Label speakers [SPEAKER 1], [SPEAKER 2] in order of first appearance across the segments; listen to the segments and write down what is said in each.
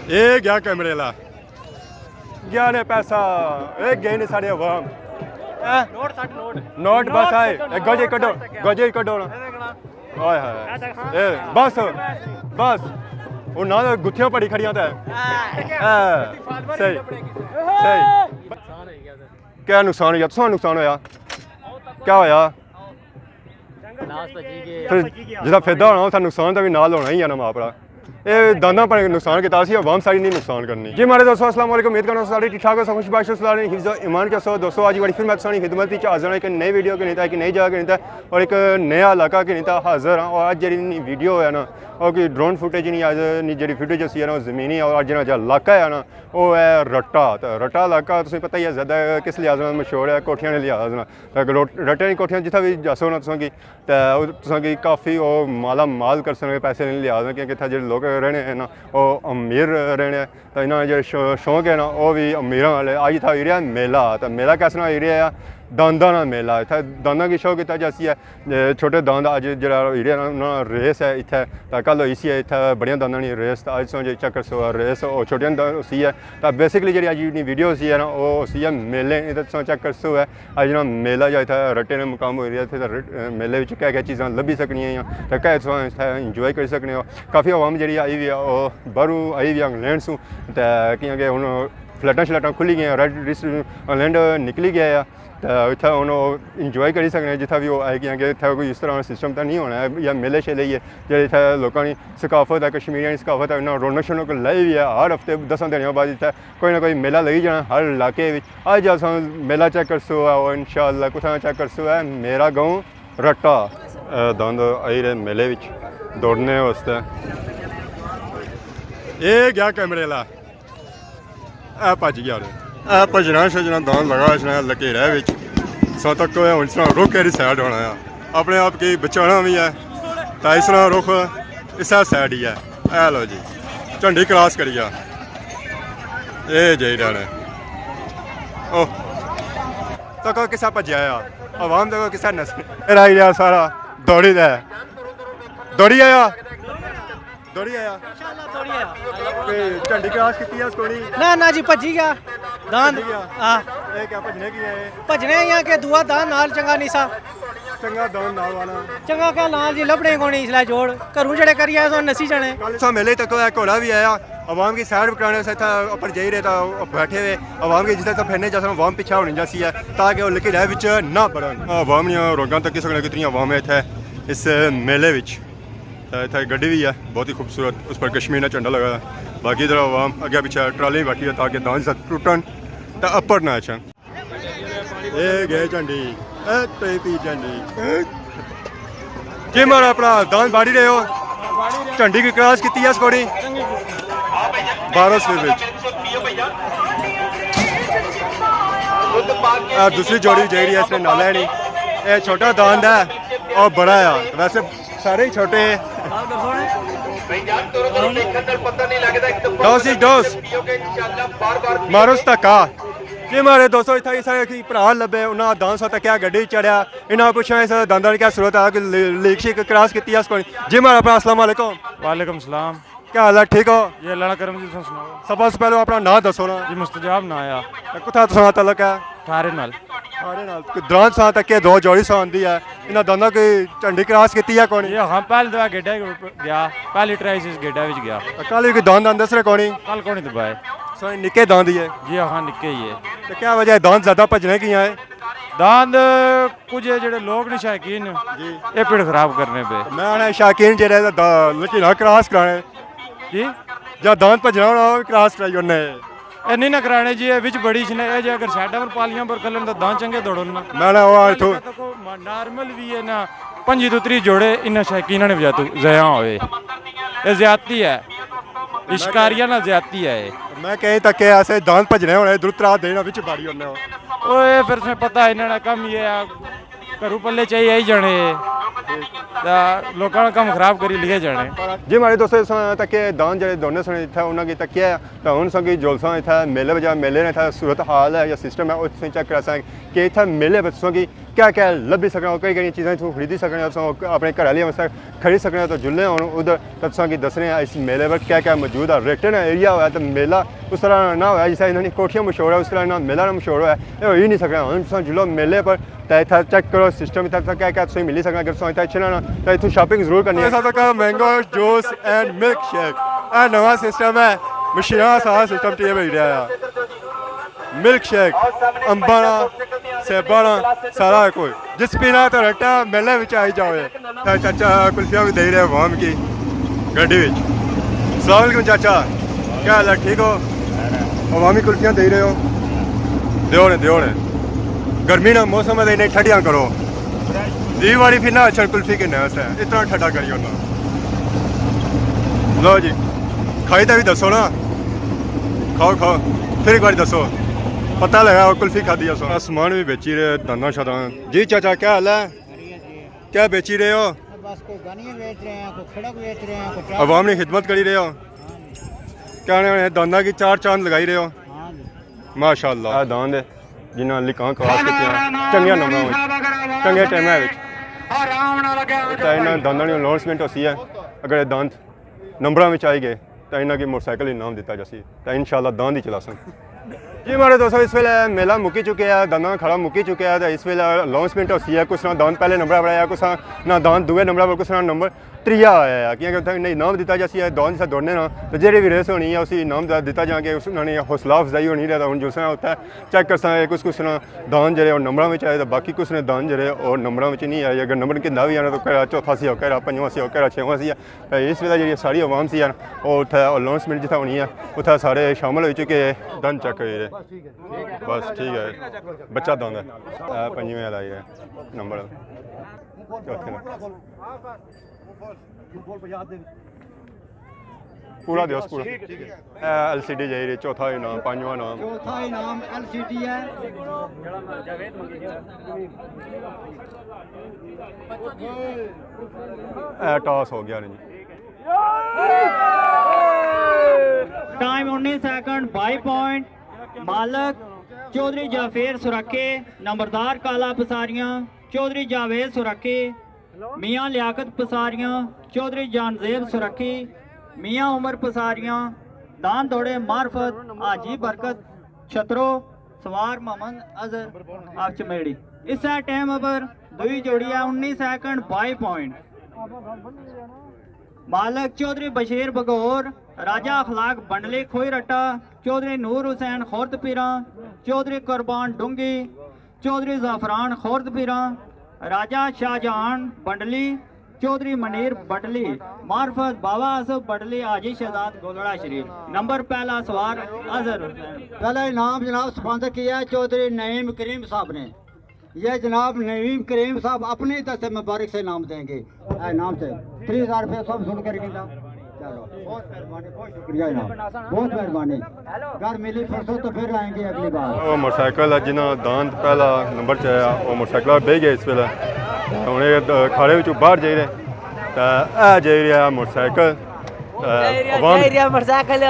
[SPEAKER 1] ये गया कैमरे ला गया ने पैसा ये गए ने सारे अवाम नोट बस आए गजे कटो ओए हाय बस बस वो ना गुत्थियां पड़ी खड़ियां था सही क्या नुकसान होया तुसां नुकसान होया क्या होया फिर जिदा फायदा होना उसका नुकसान तो भी नाल होना ही है ना मां भरा ये दादा पर नुकसान किया सी अवाम सारी नहीं नुकसान करनी जी हमारे दोस्तों अस्सलाम वालेकुम उम्मीद करना सारे ठीक ठाक हो सब खुश बाश हिफ्ज़ ईमान के सो दोस्तों आज बड़ी फिर मैं सारी खिदमत हाजिर एक नई वीडियो के नहीं था एक नई जगह के नहीं था और एक नया इलाका के नहीं था हाजिर हाँ और आज जी वीडियो है ना और कोई ड्रोन फुटेज नहीं आज जी फुटेज है ना जमीनी और अज जो इलाका है ना वो है रट्टा तो रट्टा इलाका तुम्हें पता ही है ज़्यादा किस लिहाज मशहूर है कोठियां लिहाज रट्टे की कोठियां जितना भी जासो ना तुसें तो काफ़ी माला माल कर सकते पैसे नहीं लिहाज क्योंकि इतना जो लोग रहने हैं ना वो अमीर रहने तो इन्होंने जो शौक है ना वो भी अमीर वाले अज था एरिया मेला तो मेला कैसा एरिया है दांदा ना मेला इतना दांदा की शौक इतना जैसी है छोटे दांद अज जो एरिया ना रेस है इतने तो कल होई सी है इतने बड़िया दांदा की रेस तो अज सो जो चक्कर सो रेस और छोटिया उसी है तो बेसिकली जी अज वीडियो सी है ना वो उसी है मेले इतना चक्कर सो है अज ना मेला जो इतना रट्टे ने मुकाम हो रहा है इतने मेले क्या क्या चीज़ा लभी सकनियाँ तो क्या इतना इंजॉय कर सकने हो काफ़ी अवाम जी आई हुई है वो बाहरों आई हुई है इंग्लैंड सू तो क्योंकि हूँ फ्लैटां शलैटां खुली गई रेड लिस्ट इंग्लैंड निकली गया है तो इतना हूँ इंजॉय कर सकते जितना भी वो आए कि इतना कोई इस तरह सिस्टम तो नहीं होना है या मेले शेले ही है जो इतना लोगों की सकाफत है कश्मीरियों की सकाफत है इन्होंने रौनक शौनक लाई भी है हर हफ्ते 10 दिन बाद इतना कोई ना कोई मेला लगी जाना हर इलाके अज अस मेला चेक कर सो है इंशाअल्लाह कुछ चेक कर सो है मेरा गाँव रट्टा दंद आई रहे मेले दौड़ने वास्ते ये गया कैमरे ला भज गया भजना शजना दान लगा इसने लकेरा सो तक हूँ इस तरह रुख एरी सैड होना है अपने आप की बचाना भी है तो इस तरह रुख इस सैड ही है लो जी झंडी क्रॉस करिए ये जी डाने ओह तक किसा भजया आवाम तक किसा नस आई रहा सारा दौड़ी दौड़ी आया झंडी क्रॉस की
[SPEAKER 2] ना जी भजी गया दान भजने के दुआ दान नाल चंगा निसा
[SPEAKER 1] चंगा दान नाल वाला
[SPEAKER 2] चंगा क्या नाल जी लभने को नहीं इसलिए जोड़ घरों जड़े करिए सो नसी जाने
[SPEAKER 1] सो मेले तक घोड़ा भी आया आवाम की सैर कराने से ऊपर जा रहे तो बैठे हुए आवाम की जितना फिरने जैसा आवाम पीछा होनी जैसी है ताकि वो लिखे रह बिच ना बढ़न आवाम रोगां तक किस कितनी आवाम है इतने इस मेले इतने गड्डी भी है बहुत ही खूबसूरत उस पर कश्मीर ने झंडा लगा है बाकी इधर आवाम अगे पीछे ट्राली बैठी है ताकि दान से टूटन तो अपर ना अच्छा ये गए झंडी झंडी जी मारा अपना दान बाड़ी रहे हो झंडी की क्रॉस की है स्कोरी 1200 दूसरी जोड़ी जा रही है इसने नाला है नहीं ये छोटा दान है और बड़ा है वैसे सारे ही छोटे डोस मारो धक्का जी मारे दोस्तों इतना सारे भरा लभे उन्होंने दान सौ क्या गड्डी चढ़िया इन्होंने पूछा इस दांदा क्या जरूरत है लीक शीक क्रॉस की जी मारा अपना अस्सलाम वालेकुम
[SPEAKER 3] वालेकुम सलाम
[SPEAKER 1] क्या हाल है ठीक हो
[SPEAKER 3] ये अल्लाह करम जी सुनाओ
[SPEAKER 1] सब से पहले अपना नाम दसो ना
[SPEAKER 3] जी मुस्तजाब ना आया
[SPEAKER 1] कुत्ता तुसा तलक है
[SPEAKER 3] थारे नाल
[SPEAKER 1] दौरान सा तक दो जोड़ी सा आती है इन्हें दोनों की झंडी क्रॉस की है कौन
[SPEAKER 3] ये हाँ पहले दफा गेडा गया पहली ट्राई इस गेडा विच गया
[SPEAKER 1] कल भी दान दस रहे कौन
[SPEAKER 3] कल कौन दबाए
[SPEAKER 1] सो निके दांद ही है
[SPEAKER 3] जी हाँ निके ही है
[SPEAKER 1] तो क्या वजह है दांद ज्यादा भजने की है
[SPEAKER 3] दांद कुछ जेडे लोग ने शौकीन ये पेड़ खराब करने पे
[SPEAKER 1] मैं शौकीन जेडे लकीना क्रॉस कराने
[SPEAKER 3] जी
[SPEAKER 1] ਜਾਂ ਦਾਨ ਭਜਣਾ ਹੋਣਾ ਕ੍ਰਾਸ ਕਰਾਈ ਉਹਨੇ
[SPEAKER 3] ਇਹ ਨਹੀਂ ਨਾ ਕਰਾਣੇ ਜੀ ਇਹ ਵਿੱਚ ਬੜੀ ਛਨੇ ਇਹ ਜੇ ਅਗਰ ਸਾਡਾ ਪਰ ਪਾਲੀਆਂ ਪਰ ਕੱਲਣ ਦਾ ਦਾਨ ਚੰਗੇ ਦੌੜਨ ਨਾ
[SPEAKER 1] ਮੈਂ ਨਾ ਉਹ ਇਥੋਂ
[SPEAKER 3] ਨਾਰਮਲ ਵੀ ਹੈ ਨਾ 25 ਤੋਂ 30 ਜੋੜੇ ਇਹਨਾਂ ਸ਼ੌਕੀਨਾਂ ਨੇ ਵਜਾਤੂ ਜ਼ਇਆ ਹੋਵੇ ਇਹ ਜ਼ਿਆਦਤੀ ਹੈ ਇਸ਼ਕਾਰੀਆਂ ਨਾਲ ਜ਼ਿਆਦਤੀ ਹੈ
[SPEAKER 1] ਮੈਂ ਕਹੇ ਤੱਕ ਐਸੇ ਦਾਨ ਭਜਣੇ ਹੋਣੇ ਦੁਰਤਰਾ ਦੇਣਾ ਵਿੱਚ ਬਾੜੀ ਉਹਨੇ
[SPEAKER 3] ਓਏ ਫਿਰ ਸੇ ਪਤਾ ਇਹਨਾਂ ਦਾ ਕੰਮ ਇਹ ਆ घरों पल्ले चाहिए आई जाने लोगों का काम खराब करी लिए जाने
[SPEAKER 1] जी हमारे दोस्तों तक दान जो दोनों सुने इतना उन्होंने तकिया तो उन संगी जोलसा इतना मेले बजा मेले ने सूरत हाल है या सिस्टम है उससे चेक करा सकें कि इतना मेले बच्चों की क्या क्या लभी सकना कई कई चीज़ें इत्थों खरीदी सकने अपने घर आह्ली वास्ते खरीद सकने तो जुल्ले होन उधर तुसां गी दस्सने इस मेले पर क्या क्या मौजूद है रेटन एरिया होया तो मेला उस तरह ना होया जिस इन्होंने कोठियां मशहूर है उस तरह ना मेला ना मशहूर होया ये हो ही नहीं सकना हुन तुसां जुल्लो मेले पर तो इतना चेक करो सिस्टम इतना क्या क्या तुसें मिली सकना अगर तुसें इतना चलना तो इत्थों शॉपिंग जरूर करनी है mango juice and milk shake ਇਹ ਨਵਾਂ ਸਿਸਟਮ ਹੈ ਮਸ਼ੀਨਾਂ ਸਾਰਾ ਸਿਸਟਮ ਤੇ ਮਿਲ ਰਿਹਾ ਆ ਮਿਲਕ ਸ਼ੇਕ ਅੰਬਾਂ ਦਾ ਸੇਬਾਂ ਦਾ ਸਾਰਾ ਕੋਈ ਜਿਸ ਪੀਣਾ ਤਾਂ ਰੱਟਾ ਮੇਲੇ ਵਿੱਚ ਆਈ ਜਾਵੇ ਤਾਂ ਚਾਚਾ ਕੁਲਫੀਆਂ ਵੀ ਦੇ ਰਹੇ ਵਾਮ ਕੀ ਗੱਡੀ ਵਿੱਚ ਸਲਾਮ ਅਲੈਕੁਮ ਚਾਚਾ ਕੀ ਹਾਲ ਹੈ ਠੀਕ ਹੋ ਅਵਾਮੀ ਕੁਲਫੀਆਂ ਦੇ ਰਹੇ ਹੋ ਦਿਓ ਨੇ गर्मी ना मौसम है इन्हें ठंडियाँ करो दी वाली फिर ना अच्छा कुल्फी के नया है इतना ठंडा करियो ना लो जी खाई तो भी दसो ना खाओ फिर एक बार दसो पता लगा कुल्फी खादी है सो सामान भी बेची रहे दाना शादा जी चाचा क्या हाल है क्या बेची रहे हो
[SPEAKER 2] बस कोई गानियाँ बेच रहे हैं कोई खड़क बेच रहे हैं कोई
[SPEAKER 1] अवाम ने खिदमत करी रहे हो क्या दाना की चार चांद लगाई रहे हो माशाअल्लाह दान दे जिन्होंने लिखा खास की चंगे नंबरों में चंगे टाइम इन्होंने दांदा की अनाउंसमेंट होती है अगर दांद नंबरों में आई गए तो इन्हों की मोटरसाइकिल इनाम दिता जासी तो इंशाल्लाह दांद ही चला सन जी हमारे दोस्तों इस वेले मेला मुक्की चुके हैं दांदा खड़ा मुक्की चुके हैं तो इस वेले अनाउंसमेंट होती है कुछ ना दांद पहले नंबर बनाया कुछ ना दांद दूए नंबर पर कुछ ना नंबर त्रिया आया है क्योंकि उत्थे इनाम दिता जासी है दांद से दौड़ने ना तो जेह्ड़ी भी रेस होनी है उसी इनाम दिता जाएंगे उन्होंने हौसला अफजाई होनी रहता हूँ जिस उत्थे चेक कर सकते कुछ ना दान जो नंबरों में आए तो बाकी कुछ ने दान जो और नंबरों में नहीं आए अगर नंबर कितना भी आना तो कह चौथा सी हो कह पंजवां सी हो कह छेवां सी है तो इस वेले जी सारी अवाम सी और उत्थे अनाउंसमेंट जितना होनी है उत्थे सारे शामिल हो चुके दान चेक करे बस ठीक है बच्चा दान है पंजवें वाला है नंबर पूरा दिवस पूरा LCD जाई रही चौथा इनाम पांचवा इनाम
[SPEAKER 2] चौथा इनाम LCD है
[SPEAKER 1] टॉस हो गया नहीं
[SPEAKER 4] टाइम 19 सेकंड 22 पॉइंट मालक चौधरी जाफेर सुरखे नंबरदार काला पसारियां चौधरी जावेद सुरखी मियाँ लियाकत पसारियां चौधरी जानजेब सुरखी मियाँ उमर पसारियां दान दौड़े मार्फत हाजी बरकत छतरो सवार मोहम्मद अजहर आप चमेड़ी इस टाइम पर दुई जोड़ी है 19 सेकंड 22 पॉइंट मालक चौधरी बशीर बगौर राजा अखलाक बंडली खोई रट्टा चौधरी नूर हुसैन खोर्द पीरा चौधरी कुर्बान डूंगी चौधरी ज़ाफरान खोर्द पीरा राजा शाहजहान बंडली चौधरी मनीर बडली मार्फत बाबा आसफ बडली हाजी शहजाद गोलड़ा शरीफ नंबर पहला सवार अजहर
[SPEAKER 2] पहला इनाम जनाब स्पॉन्सर किया है चौधरी नईम करीम साहब ने ये जनाब नईम करीम साहब अपनी तरफ से मुबारक से इनाम देंगे इनाम से 3000 रुपये सब सुन कर चलो बहुत मेहरबानी बहुत शुक्रिया जनाब बहुत मेहरबानी घर मिली परसों तो फिर आएंगे अगली बार
[SPEAKER 1] वो मोटरसाइकिल जिन्होंने दान पहला नंबर च आया वो मोटरसाइकिल बह गए इस वेले हूँ खाड़े विचों बाहर जाई रहे तो यह जाई रहा मोटरसाइकिल
[SPEAKER 5] मोटरसाइकिल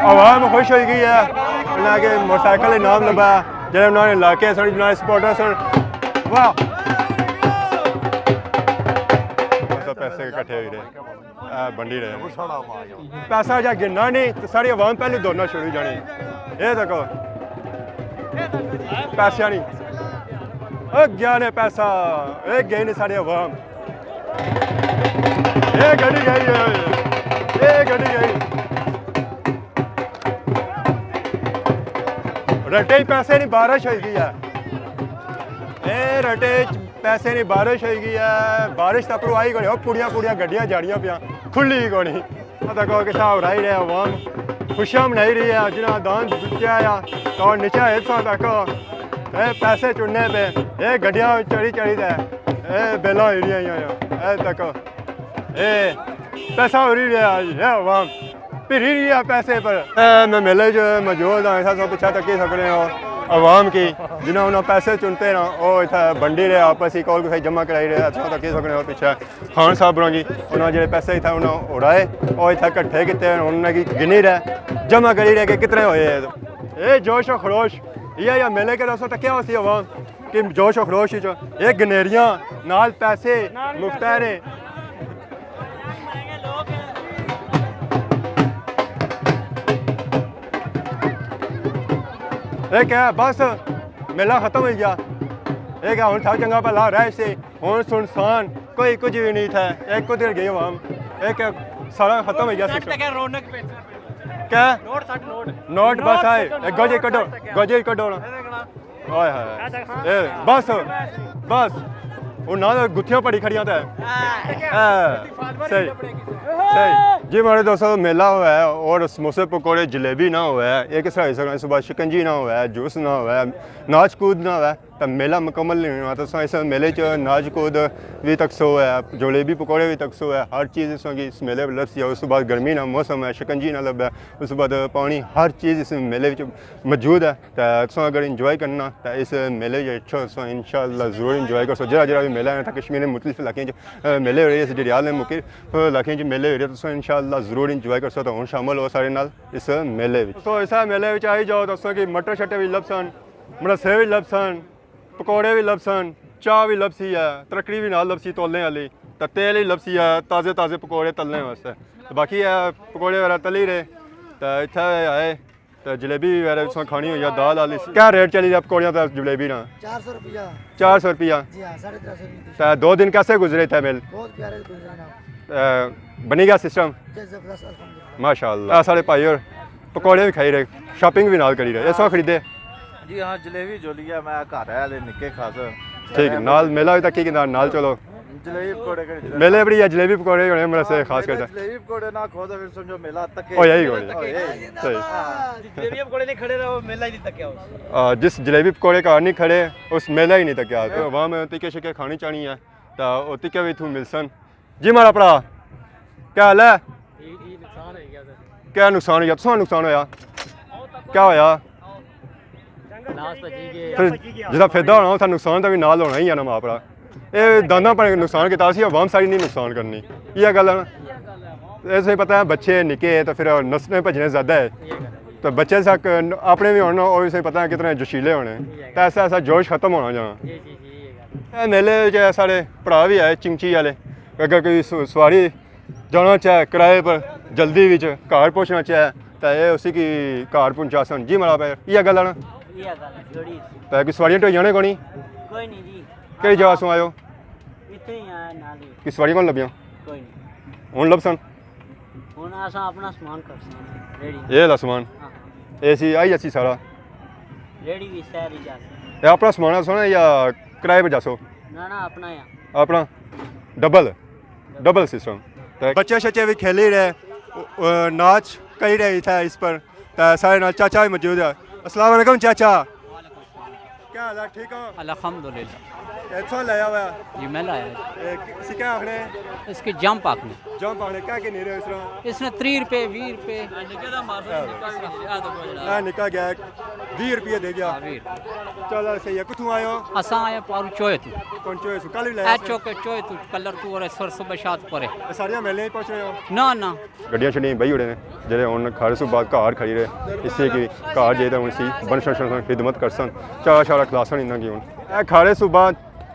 [SPEAKER 1] आवाम खुश हो गई है उन्हें के मोटरसाइकिल इनाम लगा जो उन्होंने इलाके सन जिन्होंने सपोर्टर सन वाह तो पैसे इकट्ठे हो रहे बंडी रहे पैसा जा गिनना नहीं तो सारी आवाम पहले दौड़ना शुरू हो जानी ये देखो पैसा नहीं गया ने पैसा ये गई नहीं सारी आवाम ये गड्डी गई ये गड्डी गई रटे पैसे नहीं बारिश हो गई है रटे पैसे नहीं बारिश हो गई है बारिश तो परू आई कोनी पुड़िया पुड़िया गड्डियां जाड़ियां पिया खुली कोनी देखो कि हिसाब रही रहे आवाम खुशियां मनाई रही है जिन्हें दान दिया तो नीचा हिस्सा देखो पैसे चुनने पे ये गड्डियां चढ़ी चढ़ी दे बेला हो रही देखो पैसा हो रही है आवाम फिर ही रही है पैसे पर मैं मेले जो मौजूद हाँ ऐसा सब पीछा तक ही सकते हो आवाम की जिन्हें उन्हें पैसे चुनते ना वो इतना बंडी रहे आपस ही कॉल जमा कराई रहे अच्छा तक सकने और पीछे खान साहब बनो जी उन्होंने जो पैसे इतना उन्हें उड़ाए और इतना कट्ठे किए उन्होंने गिनी रहे जमा करी रहे कि कितने होए ये जोश और खरोश ये मेले के रसों तक क्या होती आवाम कि जोश और खरोश जो ये गनेरियाँ नाल पैसे मुफ्तैरे ये क्या बस मेला खत्म हो गया ये क्या था चंगा भला रह से हूँ सुनसान कोई कुछ भी नहीं था एक कुछ गए हम एक सारा खत्म हो गया क्या नोट बस आए गजे कटो हाय हाय बस बस वो ना गुत्थियां पड़ी खड़ियां था सही सही जी हमारे दोस्तों मेला हुआ है और समोसे पकौड़े जलेबी ना हुआ है एक हिस्सा सुबह शिकंजी ना हुआ है जूस ना हुआ है नाच कूद ना हुआ है तो मेला मुकम्मल नहीं हुआ तो इस मेले च नाच कूद भी तक सो है जलेबी पकौड़े भी तक सो है हर चीज़ इस मेले में लभसी है उस बाद गर्मी ना मौसम है शिकंजी ना लब है उस बाद पानी हर चीज़ इस मेले मौजूद है तो अगर इंजॉय करना तो इस मेले अच्छा इंशाअल्लाह ज़रूर इंजॉय कर सो जरा जरा भी मेला है कश्मीर में मुख्तलिफ इलाकों मेले हो रहे हैं जरियाल में मुख्तलिफ इलाकों मेले हो रहे तो इंशाअल्लाह ज़रूर इंजॉय कर सो तो हूँ शामिल हो सारे नाल इस मेले में तो इस मेले में आई जाओ दोस्तों कि मटर शटर भी लभसन मड़से भी लभसन पकौड़े भी लभसन चाह भी लभसी है तरकड़ी भी नाल लभसी तोलने वाली तो तेल ही लभसी है ताज़े ताज़े पकौड़े तलने वास्ते तो बाकी है पकौड़े वगैरह तली रहे तो इतना आए तो जलेबी वगैरह इसमें खानी हुई है दाल वाली क्या रेट चली रहा पकौड़ियाँ तो जलेबी ना
[SPEAKER 5] 400 रुपया
[SPEAKER 1] 400 रुपया तो 2 दिन कैसे गुजरे थे मेल बनी गया सिस्टम माशाल्लाह सारे भाई और पकौड़े भी खाई रहे शॉपिंग भी नाल करी रहे इसमें खरीदे
[SPEAKER 6] जी हाँ जलेबी जो लिया मैं घर आए निके खास
[SPEAKER 1] ठीक है नाल मेला तक की नाल चलो
[SPEAKER 6] जलेबी पकौड़े
[SPEAKER 1] मेले बड़ी है जलेबी पकौड़े होने मेरे से खास करता
[SPEAKER 6] जलेबी पकौड़े ना खो तो फिर समझो मेला तक
[SPEAKER 1] ओ यही गोली सही
[SPEAKER 6] जलेबी पकौड़े नहीं खड़े रहो मेला ही नहीं तक क्या
[SPEAKER 1] जिस जलेबी पकौड़े का नहीं खड़े उस मेला ही नहीं तक क्या तो वहाँ में टिके शिके खानी चाहिए है तो वो टिके भी थू मिलसन जी मारा भरा क्या हाल है क्या नुकसान हो गया तुम नुकसान होया क्या होया फिर जिसका फायदा होना उसका नुकसान तो भी नाल होना ही है ना मां भरा ये दाना पर नुकसान किया आवाम सारी नहीं नुकसान करनी यह गल है ना ऐसे पता है बच्चे निके तो फिर नस्लें भजने ज़्यादा है तो बच्चे तक अपने भी होना और इसे पता है कितने जोशीले होने तो ऐसा ऐसा जोश खत्म होना जाना मेले साढ़े भरा भी आए चिंची वाले अगर कोई सवारी जाना चाहे किराए पर जल्दी बिच घर पहुँचना चाहे तो ये उसी की घर पहुँचा सन जी मारा पे यह गल है ना तो सवारियाँ ढोई जाने कोनी
[SPEAKER 5] कोई नहीं जी
[SPEAKER 1] कई जगह सो आयो
[SPEAKER 5] इतने ही आया नाल ही
[SPEAKER 1] कि सवारी कौन लभियां
[SPEAKER 5] कोई नहीं
[SPEAKER 1] हूँ लभसन
[SPEAKER 5] हुन असा अपना सामान करसा रेडी
[SPEAKER 1] ये ला समान
[SPEAKER 5] हां
[SPEAKER 1] एसी आई असी सारा
[SPEAKER 5] रेडी भी सारी जा
[SPEAKER 1] ये अपना समान सोना या किराए पर जासो
[SPEAKER 5] ना ना अपना या
[SPEAKER 1] अपना डबल सिस्टम तो बच्चे शच्चे भी खेल ही रहे नाच कही रहे था इस पर तो सारे नाच चाचा भी मौजूद है अस्सलाम वालेकुम चाचा क्या हाल है ठीक हो
[SPEAKER 7] अल्हम्दुलिल्लाह
[SPEAKER 1] अच्छा लाया हुआ
[SPEAKER 7] जी मैं लाया
[SPEAKER 1] इसी क्या आखने
[SPEAKER 7] इसके जंप आखने
[SPEAKER 1] जंप आखने क्या कि नहीं रहे इस तरह
[SPEAKER 7] इसने 3 रुपए 20 रुपए
[SPEAKER 1] निका गया 20 रुपये दे गया चलो सही है कुछ आयो
[SPEAKER 7] असा आया पारू चोए तू
[SPEAKER 1] कौन चोए सु कल भी
[SPEAKER 7] ए
[SPEAKER 1] लाया
[SPEAKER 7] चोके चोए तू कलर तू और सर सुबह शात परे
[SPEAKER 1] सारियां मेले पहुंच रहे हो
[SPEAKER 7] ना ना
[SPEAKER 1] गड्डियां छड़ियां बही उड़े ने जेडे हुन खारे सु बाद घर खड़ी रहे इससे कि घर जेदा हुन सी बन खिदमत करसन चारा शारा खलासन इन्ना की हुन ए खारे सु बाद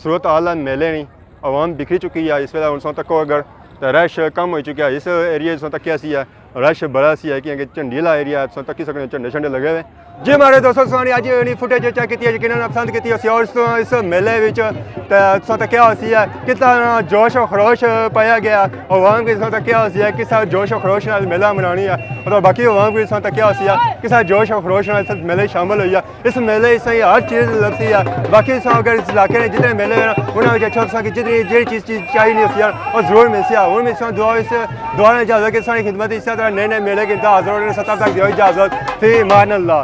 [SPEAKER 1] सूरत हाल मेले नहीं आवाम बिखरी चुकी है इस वेला हुन तक अगर तो रश कम हो चुका है इस एरिया तक सी है रश बड़ा सी है कि झंडी वाला एरिया तक ही सकने झंडे झंडे लगे हुए जी हमारे दोस्तों सुनी अज इन्नी फुटेज चेक की यकीन पसंद की और इस मेले तक क्या होती है कितना जोश और खरोश पाया गया अवाम की तक क्या होती है किस जोश और खरोश मेला मनानी है और बाकी अवाम की तक क्या होती है किस जोश और खरोश मेले शामिल हुई है इस मेले हर चीज़ लभती है बाकी अगर इस इलाके में जितने मेले हैं उन्होंने अच्छा कि जितनी जी चीज़ चाहिए नहीं होती है और जरूर मिलती है हूँ मैं दुआ इजाजत कि सारी खिदमत इस तरह नए नए मेले के हाजिर होने सतह तक इजाजत फी मान अल्लाह।